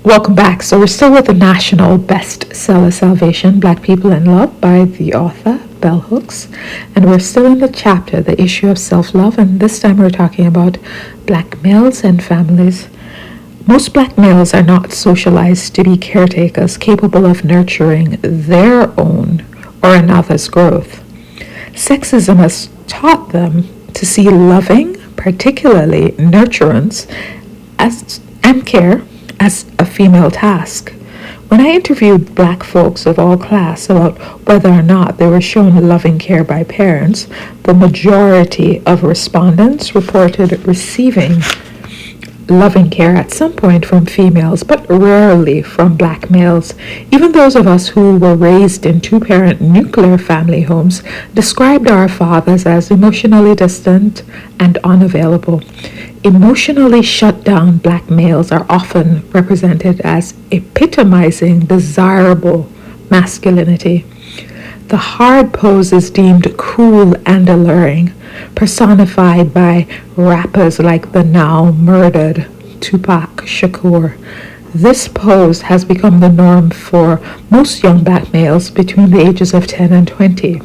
Welcome back. So we're still with the national bestseller Salvation, Black People in Love by the author, Bell Hooks. And we're still in the chapter, the issue of self-love. And this time we're talking about black males and families. Most black males are not socialized to be caretakers capable of nurturing their own or another's growth. Sexism has taught them to see loving, particularly nurturance, and care as a female task. When I interviewed black folks of all class about whether or not they were shown loving care by parents, the majority of respondents reported receiving loving care at some point from females, but rarely from black males. Even those of us who were raised in two-parent nuclear family homes described our fathers as emotionally distant and unavailable. Emotionally shut down black males are often represented as epitomizing desirable masculinity. The hard pose is deemed cool and alluring, personified by rappers like the now murdered Tupac Shakur. This pose has become the norm for most young black males between the ages of 10 and 20.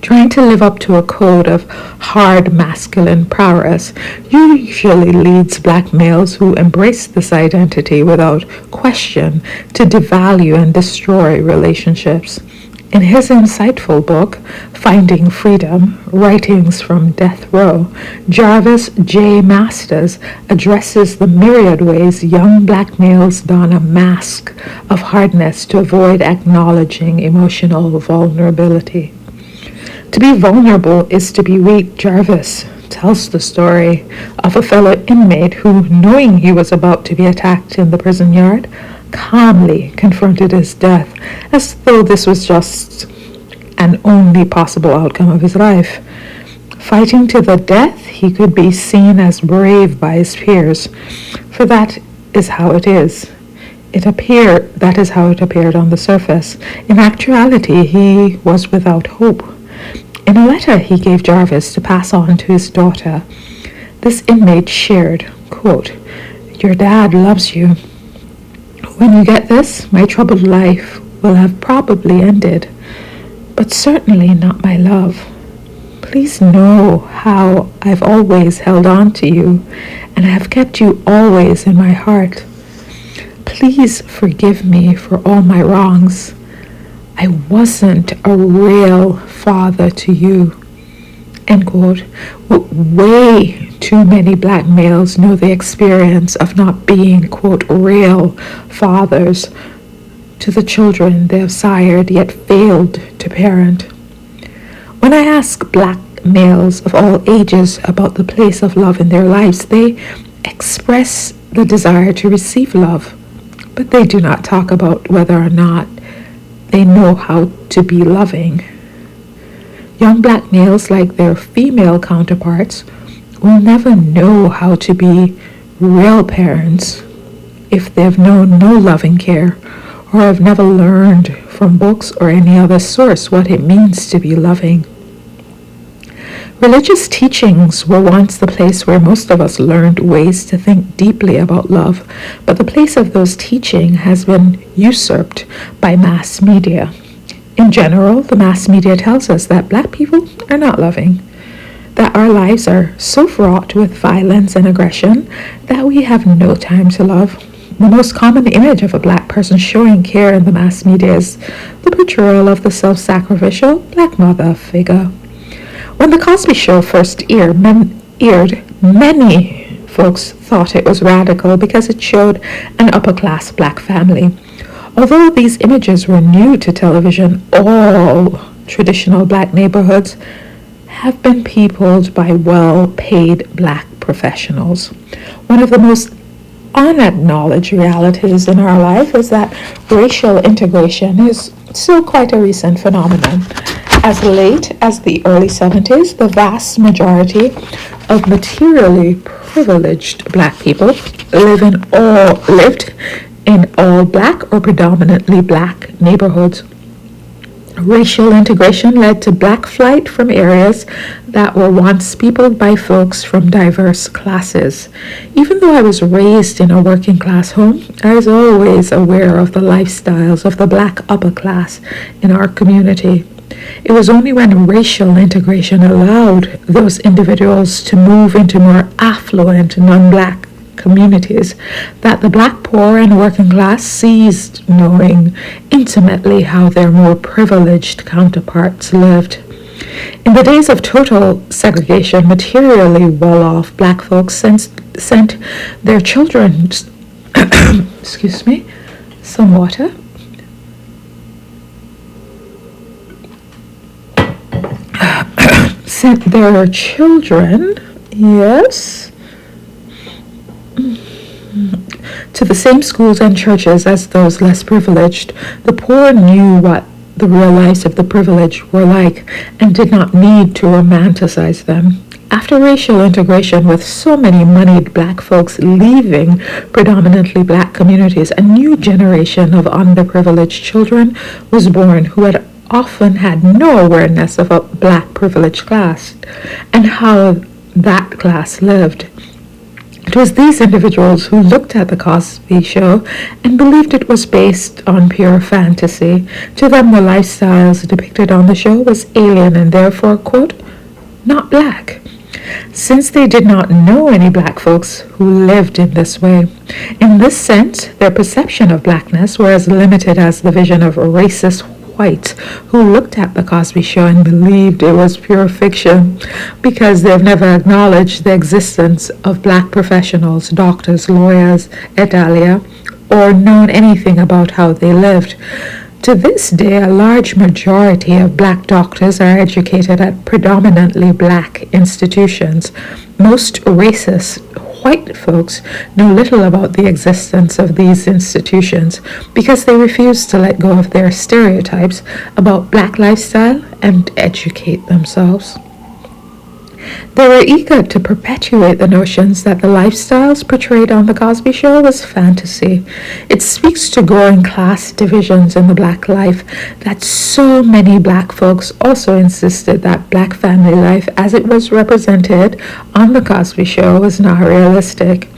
Trying to live up to a code of hard masculine prowess usually leads black males who embrace this identity without question to devalue and destroy relationships. In his insightful book, Finding Freedom, Writings from Death Row, Jarvis J. Masters addresses the myriad ways young black males don a mask of hardness to avoid acknowledging emotional vulnerability. To be vulnerable is to be weak. Jarvis tells the story of a fellow inmate who, knowing he was about to be attacked in the prison yard, calmly confronted his death as though this was just an only possible outcome of his life. Fighting to the death, he could be seen as brave by his peers, for that is how it is. That is how it appeared on the surface. In actuality, he was without hope. In a letter he gave Jarvis to pass on to his daughter, this inmate shared, quote, "Your dad loves you. When you get this, my troubled life will have probably ended, but certainly not my love. Please know how I've always held on to you, and I have kept you always in my heart. Please forgive me for all my wrongs. I wasn't a real father to you." End quote. Way too many black males know the experience of not being, quote, real fathers to the children they have sired yet failed to parent. When I ask black males of all ages about the place of love in their lives, they express the desire to receive love, but they do not talk about whether or not they know how to be loving. Young black males, like their female counterparts, will never know how to be real parents if they've known no loving care or have never learned from books or any other source what it means to be loving. Religious teachings were once the place where most of us learned ways to think deeply about love, but the place of those teachings has been usurped by mass media. In general, the mass media tells us that black people are not loving, that our lives are so fraught with violence and aggression that we have no time to love. The most common image of a black person showing care in the mass media is the portrayal of the self-sacrificial black mother figure. When The Cosby Show first aired, many folks thought it was radical because it showed an upper-class black family. Although these images were new to television, all traditional black neighborhoods have been peopled by well-paid black professionals. One of the most unacknowledged realities in our life is that racial integration is still quite a recent phenomenon. As late as the early 70s, the vast majority of materially privileged black people lived in all black or predominantly black neighborhoods. Racial integration led to black flight from areas that were once peopled by folks from diverse classes. Even though I was raised in a working class home, I was always aware of the lifestyles of the black upper class in our community. It was only when racial integration allowed those individuals to move into more affluent non-black communities that the black poor and working class ceased knowing intimately how their more privileged counterparts lived. In the days of total segregation, materially well-off black folks sent their children, excuse me, some water, sent their children, yes, to the same schools and churches as those less privileged. The poor knew what the real lives of the privileged were like and did not need to romanticize them. After racial integration, with so many moneyed black folks leaving predominantly black communities, a new generation of underprivileged children was born who had often had no awareness of a black privileged class and how that class lived. It was these individuals who looked at the Cosby Show and believed it was based on pure fantasy. To them, the lifestyles depicted on the show was alien and therefore, quote, not black, since they did not know any black folks who lived in this way. In this sense, their perception of blackness were as limited as the vision of a racist whites who looked at the Cosby Show and believed it was pure fiction because they've never acknowledged the existence of black professionals, doctors, lawyers, et al., or known anything about how they lived. To this day, a large majority of black doctors are educated at predominantly black institutions. Most racist white folks know little about the existence of these institutions because they refuse to let go of their stereotypes about black lifestyle and educate themselves. They were eager to perpetuate the notions that the lifestyles portrayed on The Cosby Show was fantasy. It speaks to growing class divisions in the black life that so many black folks also insisted that black family life as it was represented on The Cosby Show was not realistic.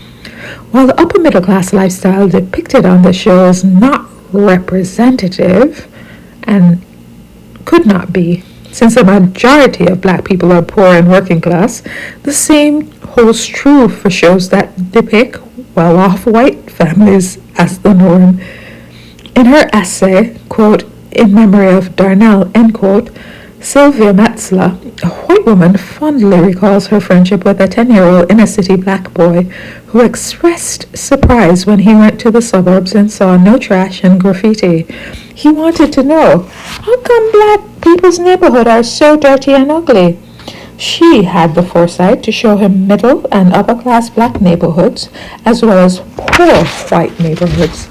While the upper middle class lifestyle depicted on the show is not representative and could not be, since a majority of black people are poor and working class, the same holds true for shows that depict well-off white families as the norm. In her essay, quote, In Memory of Darnell, end quote, Sylvia Metzler, a white woman, fondly recalls her friendship with a 10-year-old inner-city black boy who expressed surprise when he went to the suburbs and saw no trash and graffiti. He wanted to know, how come black people's neighborhood are so dirty and ugly? She had the foresight to show him middle and upper-class black neighborhoods as well as poor white neighborhoods,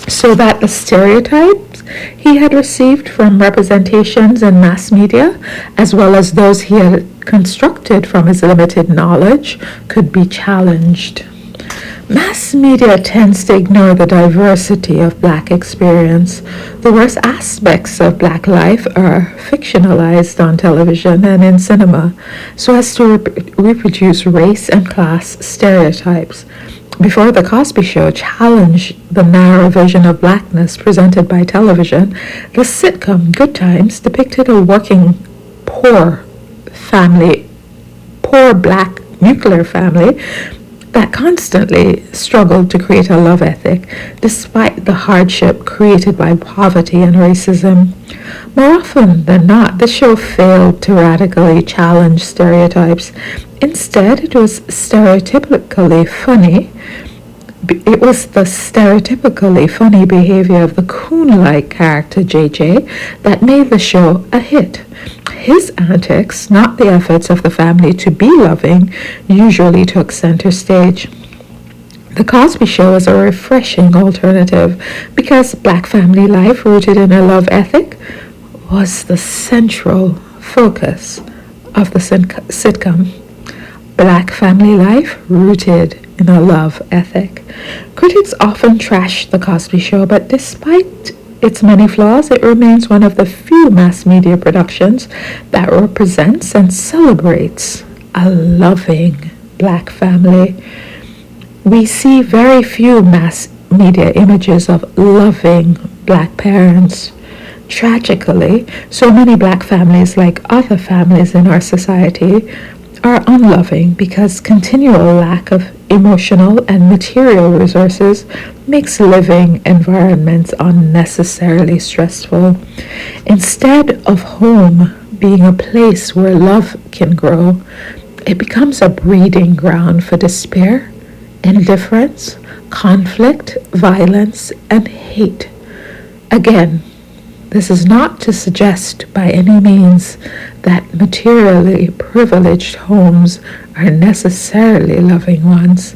so that the stereotypes he had received from representations in mass media, as well as those he had constructed from his limited knowledge, could be challenged. Mass media tends to ignore the diversity of black experience. The worst aspects of black life are fictionalized on television and in cinema, so as to reproduce race and class stereotypes. Before The Cosby Show challenged the narrow vision of blackness presented by television, the sitcom Good Times depicted a working poor black nuclear family that constantly struggled to create a love ethic despite the hardship created by poverty and racism. More often than not, the show failed to radically challenge stereotypes. Instead, it was the stereotypically funny behavior of the coon-like character JJ that made the show a hit. His antics, not the efforts of the family to be loving, usually took center stage. The Cosby Show is a refreshing alternative because black family life rooted in a love ethic was the central focus of the sitcom. Black family life rooted in a love ethic. Critics often trash The Cosby Show, but despite its many flaws, it remains one of the few mass media productions that represents and celebrates a loving black family. We see very few mass media images of loving black parents. Tragically, so many black families, like other families in our society, are unloving because continual lack of emotional and material resources makes living environments unnecessarily stressful. Instead of home being a place where love can grow, it becomes a breeding ground for despair, indifference, conflict, violence, and hate. Again, this is not to suggest by any means that materially privileged homes are necessarily loving ones.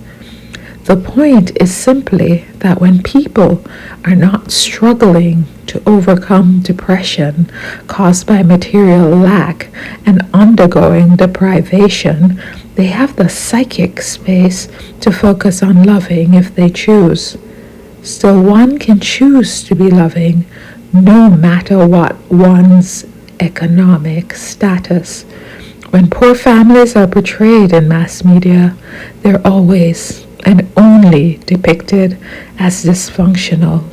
The point is simply that when people are not struggling to overcome depression caused by material lack and undergoing deprivation, they have the psychic space to focus on loving if they choose. Still, one can choose to be loving no matter what one's economic status. When poor families are portrayed in mass media, they're always and only depicted as dysfunctional.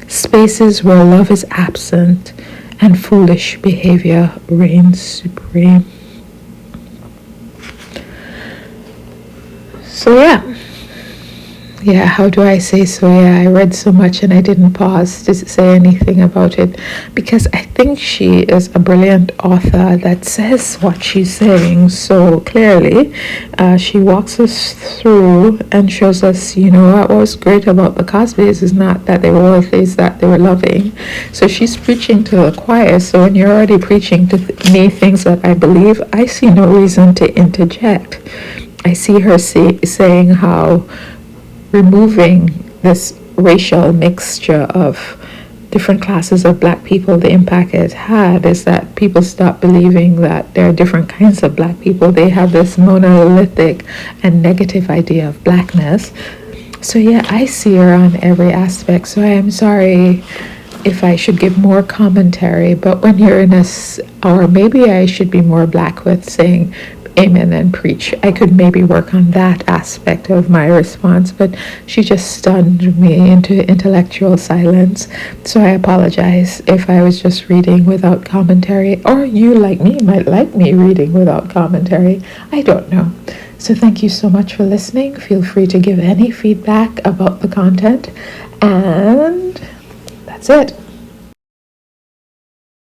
Spaces where love is absent and foolish behavior reigns supreme. So how do I say so? I read so much and I didn't pause to say anything about it because I think she is a brilliant author that says what she's saying so clearly. She walks us through and shows us, what was great about the Cosbys is not that they were wealthy, it's that they were loving. So she's preaching to the choir. So when you're already preaching to me things that I believe, I see no reason to interject. I see her saying how removing this racial mixture of different classes of black people, the impact it had is that people stop believing that there are different kinds of black people. They have this monolithic and negative idea of blackness. So I see her on every aspect. So I am sorry if I should give more commentary, but when you're in or maybe I should be more black with saying amen and preach. I could maybe work on that aspect of my response, but she just stunned me into intellectual silence. So I apologize if I was just reading without commentary, or you, like me, might like me reading without commentary. I don't know. So thank you so much for listening. Feel free to give any feedback about the content, and that's it.